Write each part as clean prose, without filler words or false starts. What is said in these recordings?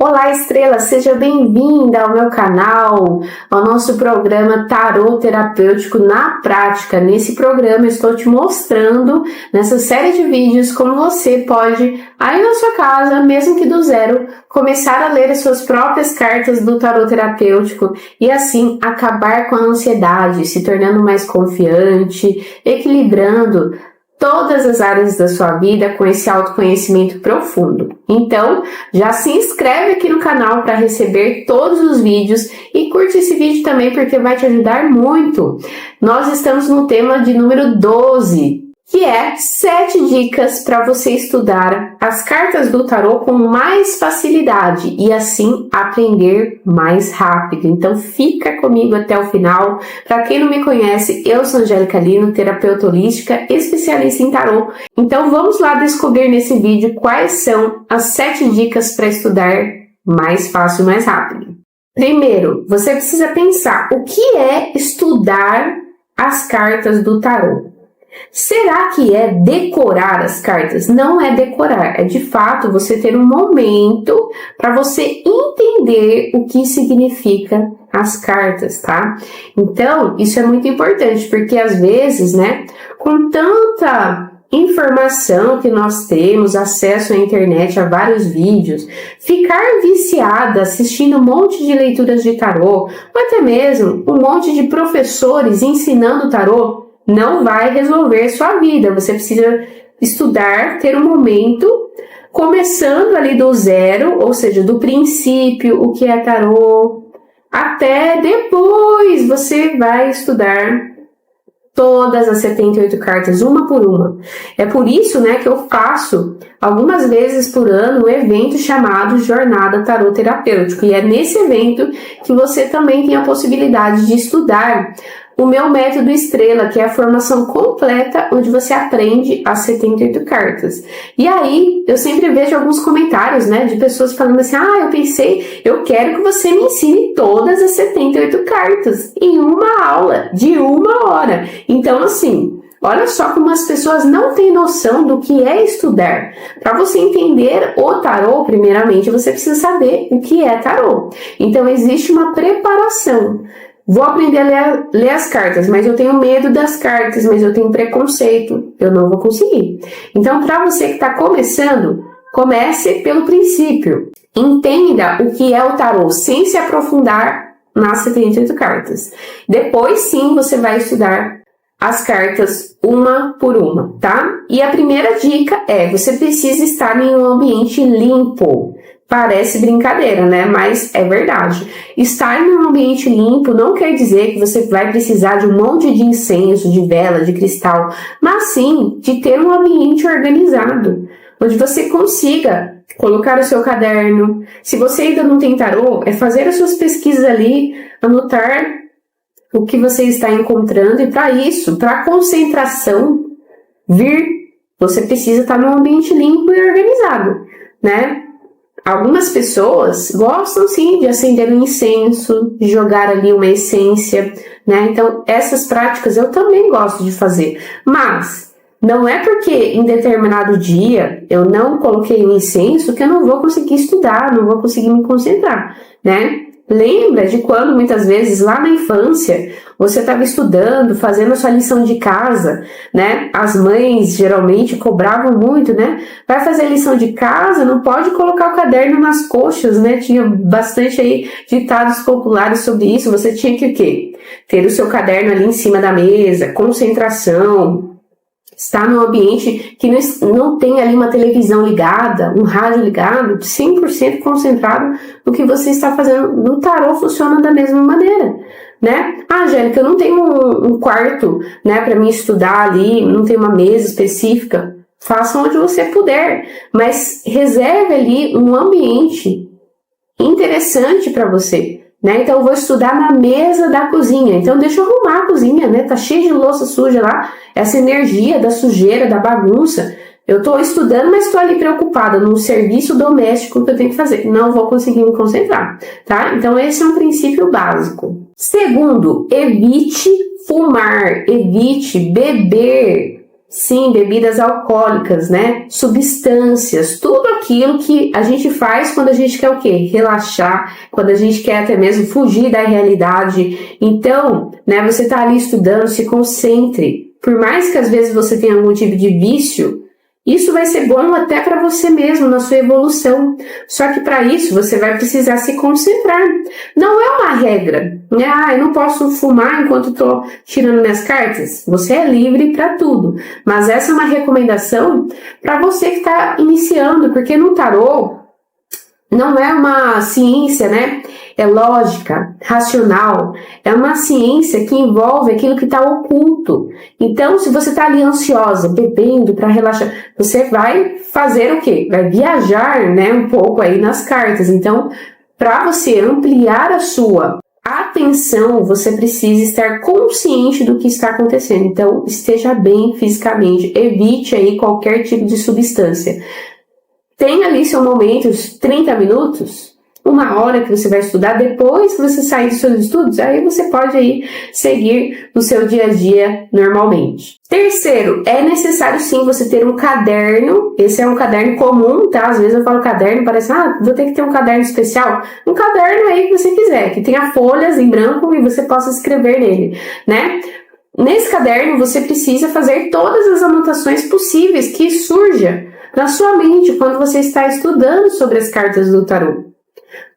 Olá, estrela, seja bem-vinda ao meu canal, ao nosso programa Tarô Terapêutico na Prática. Nesse programa eu estou te mostrando, nessa série de vídeos, como você pode, aí na sua casa, mesmo que do zero, começar a ler as suas próprias cartas do tarô terapêutico e assim acabar com a ansiedade, se tornando mais confiante, equilibrando todas as áreas da sua vida com esse autoconhecimento profundo. Então, já se inscreve aqui no canal para receber todos os vídeos e curte esse vídeo também porque vai te ajudar muito. Nós estamos no tema de número 12, que é 7 dicas para você estudar as cartas do tarô com mais facilidade e assim aprender mais rápido. Então fica comigo até o final. Para quem não me conhece, eu sou Angélica Lino, terapeuta holística, especialista em tarô. Então vamos lá descobrir nesse vídeo quais são as 7 dicas para estudar mais fácil e mais rápido. Primeiro, você precisa pensar o que é estudar as cartas do tarô. Será que é decorar as cartas? Não é decorar, é de fato você ter um momento para você entender o que significa as cartas, tá? Então, isso é muito importante, porque às vezes, né, com tanta informação que nós temos, acesso à internet, a vários vídeos, ficar viciada assistindo um monte de leituras de tarô, ou até mesmo um monte de professores ensinando tarô, não vai resolver sua vida. Você precisa estudar, ter um momento, começando ali do zero, ou seja, do princípio, o que é tarô, até depois você vai estudar todas as 78 cartas, uma por uma. É por isso, né, que eu faço algumas vezes por ano um evento chamado Jornada Tarô Terapêutico. E é nesse evento que você também tem a possibilidade de estudar o meu método estrela, que é a formação completa, onde você aprende as 78 cartas. E aí, eu sempre vejo alguns comentários, né, de pessoas falando assim, eu quero que você me ensine todas as 78 cartas em uma aula, de 1 hora. Então, assim, olha só como as pessoas não têm noção do que é estudar. Para você entender o tarô, primeiramente, você precisa saber o que é tarô. Então, existe uma preparação. Vou aprender a ler as cartas, mas eu tenho medo das cartas, mas eu tenho preconceito, eu não vou conseguir. Então, para você que está começando, comece pelo princípio. Entenda o que é o tarô, sem se aprofundar nas 78 cartas. Depois, sim, você vai estudar as cartas uma por uma, tá? E a primeira dica é, você precisa estar em um ambiente limpo. Parece brincadeira, né? Mas é verdade. Estar em um ambiente limpo não quer dizer que você vai precisar de um monte de incenso, de vela, de cristal, mas sim de ter um ambiente organizado, onde você consiga colocar o seu caderno. Se você ainda não tem tarô, é fazer as suas pesquisas ali, anotar o que você está encontrando, e para isso, para a concentração vir, você precisa estar num ambiente limpo e organizado, né? Algumas pessoas gostam sim de acender um incenso, de jogar ali uma essência, né? Então, essas práticas eu também gosto de fazer, mas não é porque em determinado dia eu não coloquei um incenso que eu não vou conseguir estudar, não vou conseguir me concentrar, né? Lembra de quando muitas vezes lá na infância você estava estudando, fazendo a sua lição de casa, né? As mães geralmente cobravam muito, né? Vai fazer a lição de casa, não pode colocar o caderno nas coxas, né? Tinha bastante aí ditados populares sobre isso. Você tinha que o quê? Ter o seu caderno ali em cima da mesa, concentração. Está num ambiente que não tem ali uma televisão ligada, um rádio ligado, 100% concentrado no que você está fazendo. No tarô funciona da mesma maneira, né? Angélica, eu não tenho um quarto, né, para mim estudar ali, não tenho uma mesa específica. Faça onde você puder, mas reserve ali um ambiente interessante para você. Né? Então eu vou estudar na mesa da cozinha, então deixa eu arrumar a cozinha, né? Tá cheio de louça suja lá, essa energia da sujeira, da bagunça. Eu tô estudando, mas estou ali preocupada no serviço doméstico que eu tenho que fazer, não vou conseguir me concentrar, tá? Então esse é um princípio básico. Segundo, evite fumar, evite beber. Sim, bebidas alcoólicas, né? Substâncias, tudo aquilo que a gente faz quando a gente quer o quê? Relaxar, quando a gente quer até mesmo fugir da realidade. Então, né, você está ali estudando, se concentre. Por mais que às vezes você tenha algum tipo de vício, isso vai ser bom até para você mesmo, na sua evolução. Só que para isso você vai precisar se concentrar. Não é uma regra, né? Eu não posso fumar enquanto estou tirando minhas cartas. Você é livre para tudo. Mas essa é uma recomendação para você que está iniciando, porque no tarô não é uma ciência, né? É lógica, racional. É uma ciência que envolve aquilo que está oculto. Então, se você está ali ansiosa, bebendo para relaxar, você vai fazer o quê? Vai viajar, né, um pouco aí nas cartas. Então, para você ampliar a sua atenção, você precisa estar consciente do que está acontecendo. Então, esteja bem fisicamente. Evite aí qualquer tipo de substância. Tem ali seu momento, os 30 minutos, 1 hora que você vai estudar, depois que você sair dos seus estudos, aí você pode aí seguir no seu dia a dia normalmente. Terceiro, é necessário sim você ter um caderno, esse é um caderno comum, tá? Às vezes eu falo caderno, parece, vou ter que ter um caderno especial. Um caderno aí que você quiser, que tenha folhas em branco e você possa escrever nele, né? Nesse caderno você precisa fazer todas as anotações possíveis que surja na sua mente quando você está estudando sobre as cartas do tarô.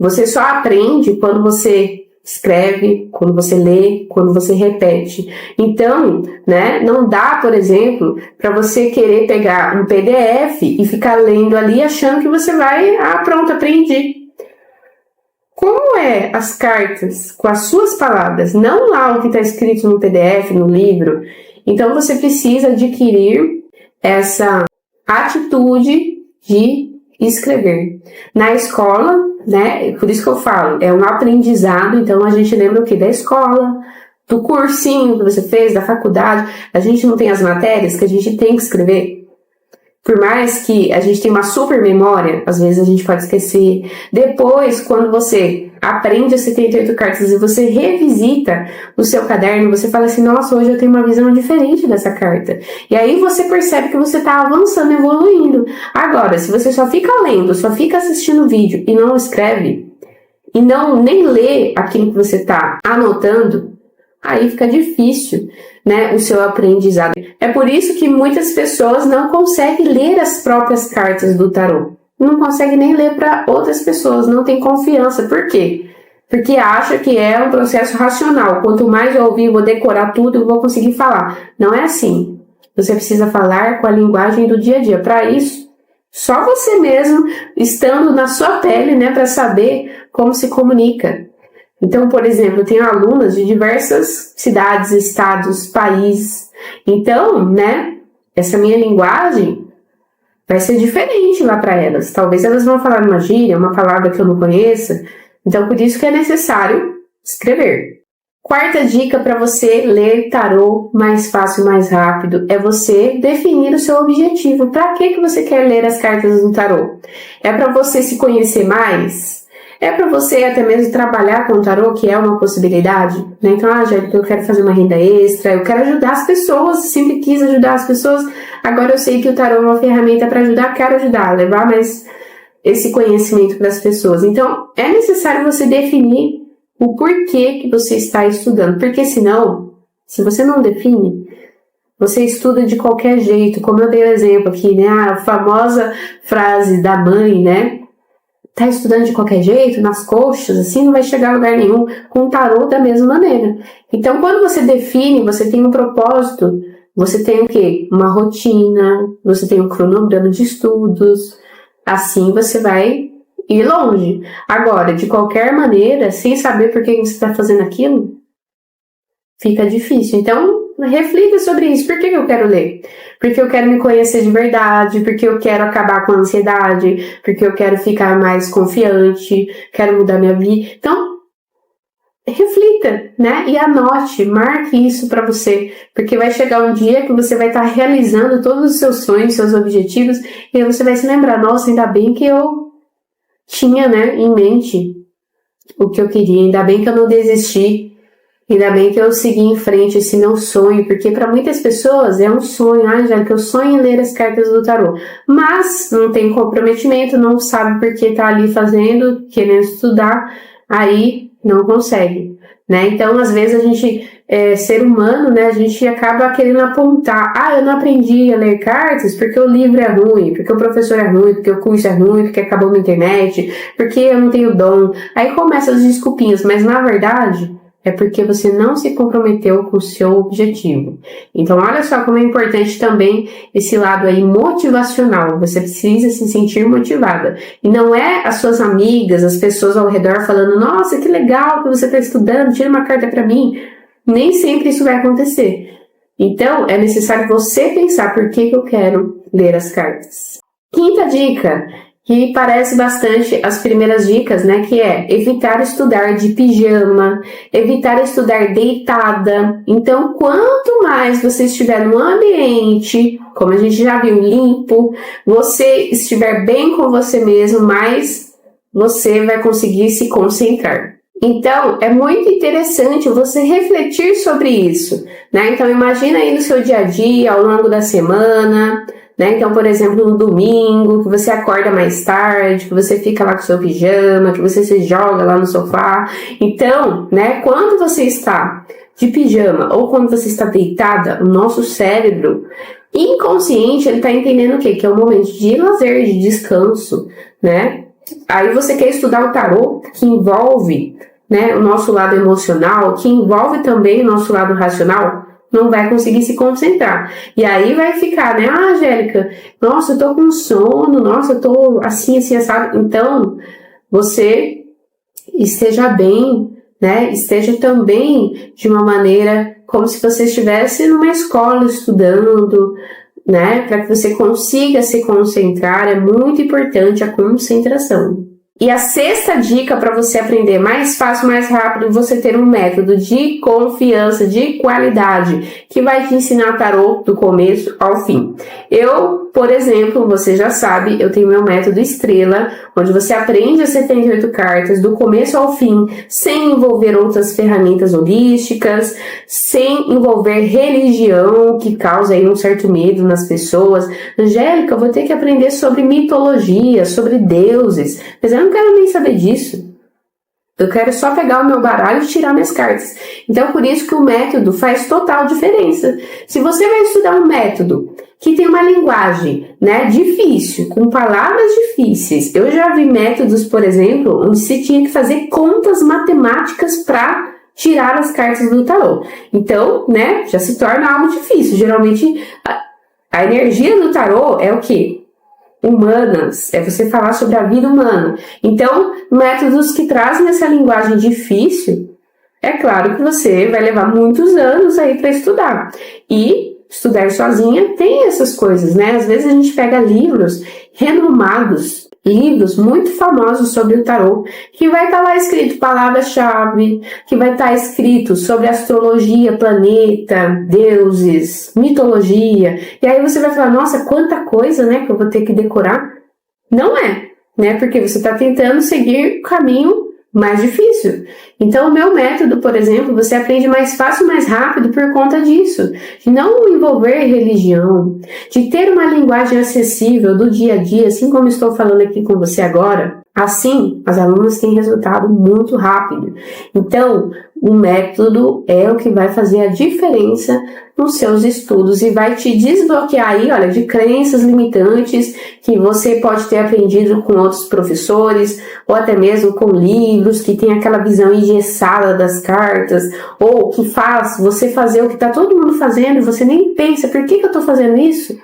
Você só aprende quando você escreve, quando você lê, quando você repete. Então, né, não dá, por exemplo, para você querer pegar um PDF e ficar lendo ali achando que você vai, pronto, aprendi. Como é as cartas com as suas palavras, não lá o que está escrito no PDF, no livro, então você precisa adquirir essa atitude de escrever. Na escola, né, por isso que eu falo, é um aprendizado, então a gente lembra o que? Da escola, do cursinho que você fez, da faculdade, a gente não tem as matérias que a gente tem que escrever. Por mais que a gente tenha uma super memória, às vezes a gente pode esquecer. Depois, quando você aprende as 78 cartas e você revisita o seu caderno, você fala assim, nossa, hoje eu tenho uma visão diferente dessa carta. E aí você percebe que você está avançando, evoluindo. Agora, se você só fica lendo, só fica assistindo vídeo e não escreve, e não nem lê aquilo que você está anotando, aí fica difícil, né, o seu aprendizado. É por isso que muitas pessoas não conseguem ler as próprias cartas do tarô. Não conseguem nem ler para outras pessoas, não tem confiança. Por quê? Porque acha que é um processo racional. Quanto mais eu ouvir, eu vou decorar tudo, eu vou conseguir falar. Não é assim. Você precisa falar com a linguagem do dia a dia. Para isso, só você mesmo, estando na sua pele, né, para saber como se comunica. Então, por exemplo, eu tenho alunas de diversas cidades, estados, países. Então, né, essa minha linguagem vai ser diferente lá para elas. Talvez elas vão falar uma gíria, uma palavra que eu não conheça. Então, por isso que é necessário escrever. Quarta dica para você ler tarô mais fácil, mais rápido, é você definir o seu objetivo. Para que você quer ler as cartas do tarô? É para você se conhecer mais? É para você até mesmo trabalhar com o tarô, que é uma possibilidade, né? Então, Angélica, eu quero fazer uma renda extra, eu quero ajudar as pessoas, sempre quis ajudar as pessoas, agora eu sei que o tarô é uma ferramenta para ajudar, quero ajudar, levar mais esse conhecimento para as pessoas. Então, é necessário você definir o porquê que você está estudando, porque senão, se você não define, você estuda de qualquer jeito, como eu dei o exemplo aqui, né? A famosa frase da mãe, né? Tá estudando de qualquer jeito, nas coxas, assim, não vai chegar a lugar nenhum. Com o tarô da mesma maneira. Então, quando você define, você tem um propósito, você tem o quê? Uma rotina, você tem um cronograma de estudos, assim você vai ir longe. Agora, de qualquer maneira, sem saber por que você está fazendo aquilo, fica difícil. Então, reflita sobre isso. Por que eu quero ler? Porque eu quero me conhecer de verdade, porque eu quero acabar com a ansiedade, porque eu quero ficar mais confiante, quero mudar minha vida. Então, reflita, né? E anote, marque isso para você, porque vai chegar um dia que você vai estar realizando todos os seus sonhos, seus objetivos, e aí você vai se lembrar, nossa, ainda bem que eu tinha, né, em mente o que eu queria, ainda bem que eu não desisti. Ainda bem que eu segui em frente esse meu sonho, porque para muitas pessoas é um sonho, Angélica, eu sonho em ler as cartas do tarô, mas não tem comprometimento, não sabe por que tá ali fazendo, querendo estudar, aí não consegue, né? Então, às vezes a gente, ser humano, né, a gente acaba querendo apontar, eu não aprendi a ler cartas porque o livro é ruim, porque o professor é ruim, porque o curso é ruim, porque acabou na internet, porque eu não tenho dom. Aí começam as desculpinhas, mas na verdade é porque você não se comprometeu com o seu objetivo. Então, olha só como é importante também esse lado aí motivacional. Você precisa se sentir motivada. E não é as suas amigas, as pessoas ao redor falando, nossa, que legal que você está estudando, tira uma carta para mim. Nem sempre isso vai acontecer. Então, é necessário você pensar por que eu quero ler as cartas. Quinta dica, que parece bastante as primeiras dicas, né, que é evitar estudar de pijama, evitar estudar deitada. Então, quanto mais você estiver no ambiente, como a gente já viu, limpo, você estiver bem com você mesmo, mais você vai conseguir se concentrar. Então, é muito interessante você refletir sobre isso, né? Então, imagina aí no seu dia a dia, ao longo da semana, né? Então, por exemplo, no domingo, que você acorda mais tarde, que você fica lá com seu pijama, que você se joga lá no sofá. Então, né, quando você está de pijama ou quando você está deitada, o nosso cérebro inconsciente, ele está entendendo o quê? Que é um momento de lazer, de descanso, né? Aí você quer estudar o tarô, que envolve, né, o nosso lado emocional, que envolve também o nosso lado racional, não vai conseguir se concentrar. E aí vai ficar, né, Angélica, nossa, eu tô com sono, nossa, eu tô assim, sabe? Então, você esteja bem, né, esteja também de uma maneira como se você estivesse numa escola estudando, né, para que você consiga se concentrar, é muito importante a concentração. E a sexta dica para você aprender mais fácil, mais rápido, você ter um método de confiança, de qualidade, que vai te ensinar tarô do começo ao fim. Eu, por exemplo, você já sabe, eu tenho meu método Estrela, onde você aprende as 78 cartas do começo ao fim, sem envolver outras ferramentas holísticas, sem envolver religião, que causa aí um certo medo nas pessoas. Angélica, eu vou ter que aprender sobre mitologia, sobre deuses, mas eu não quero nem saber disso. Eu quero só pegar o meu baralho e tirar minhas cartas. Então, por isso que o método faz total diferença. Se você vai estudar um método que tem uma linguagem, né, difícil, com palavras difíceis. Eu já vi métodos, por exemplo, onde se tinha que fazer contas matemáticas para tirar as cartas do tarô. Então, né, já se torna algo difícil. Geralmente, a energia do tarô é o quê? Humanas, é você falar sobre a vida humana. Então, métodos que trazem essa linguagem difícil, é claro que você vai levar muitos anos aí para estudar. E estudar sozinha tem essas coisas, né? Às vezes a gente pega livros renomados, livros muito famosos sobre o tarô, que vai estar lá escrito palavra-chave, que vai estar escrito sobre astrologia, planeta, deuses, mitologia, e aí você vai falar, nossa, quanta coisa, né, que eu vou ter que decorar. Não é, né, porque você está tentando seguir o caminho mais difícil. Então, o meu método, por exemplo, você aprende mais fácil, mais rápido por conta disso. De não envolver religião, de ter uma linguagem acessível do dia a dia, assim como estou falando aqui com você agora. Assim, as alunas têm resultado muito rápido. Então, o método é o que vai fazer a diferença nos seus estudos e vai te desbloquear aí, olha, de crenças limitantes que você pode ter aprendido com outros professores ou até mesmo com livros que tem aquela visão engessada das cartas ou que faz você fazer o que está todo mundo fazendo e você nem pensa, por que eu estou fazendo isso?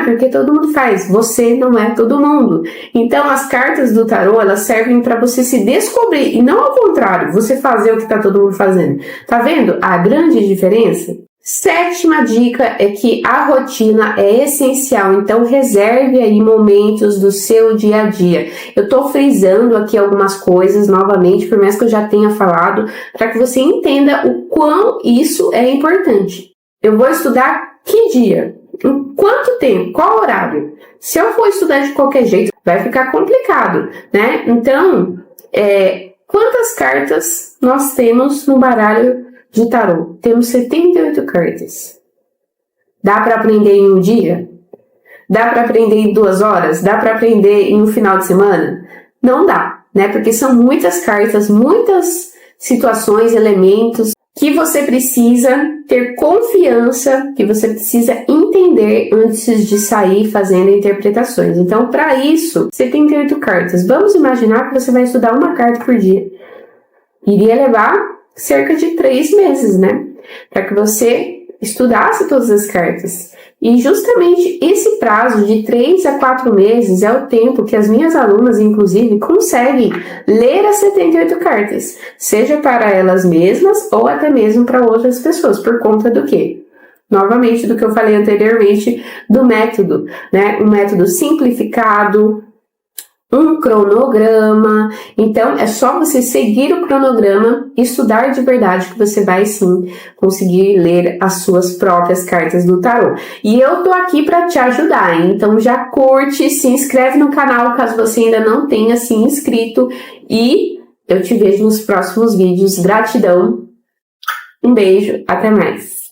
Porque todo mundo faz, você não é todo mundo. Então, as cartas do tarô, elas servem para você se descobrir, e não ao contrário, você fazer o que está todo mundo fazendo. Tá vendo a grande diferença? Sétima dica é que a rotina é essencial, então reserve aí momentos do seu dia a dia. Eu estou frisando aqui algumas coisas novamente, por mais que eu já tenha falado, para que você entenda o quão isso é importante. Eu vou estudar que dia? Em quanto tempo? Qual horário? Se eu for estudar de qualquer jeito, vai ficar complicado, né? Então, quantas cartas nós temos no baralho de tarô. Temos 78 cartas. Dá para aprender em um dia? Dá para aprender em 2 horas? Dá para aprender em um final de semana? Não dá, né? Porque são muitas cartas, muitas situações, elementos que você precisa ter confiança, que você precisa entender antes de sair fazendo interpretações. Então, para isso, 78 cartas. Vamos imaginar que você vai estudar uma carta por dia. Iria levar cerca de 3 meses, né? Para que você estudasse todas as cartas. E justamente esse prazo de 3 a 4 meses é o tempo que as minhas alunas, inclusive, conseguem ler as 78 cartas, seja para elas mesmas ou até mesmo para outras pessoas, por conta do quê? Novamente, do que eu falei anteriormente, do método, né? Um método simplificado, um cronograma. Então, é só você seguir o cronograma e estudar de verdade que você vai sim conseguir ler as suas próprias cartas do tarô. E eu tô aqui para te ajudar, hein? Então já curte, se inscreve no canal caso você ainda não tenha se inscrito e eu te vejo nos próximos vídeos. Gratidão, um beijo, até mais!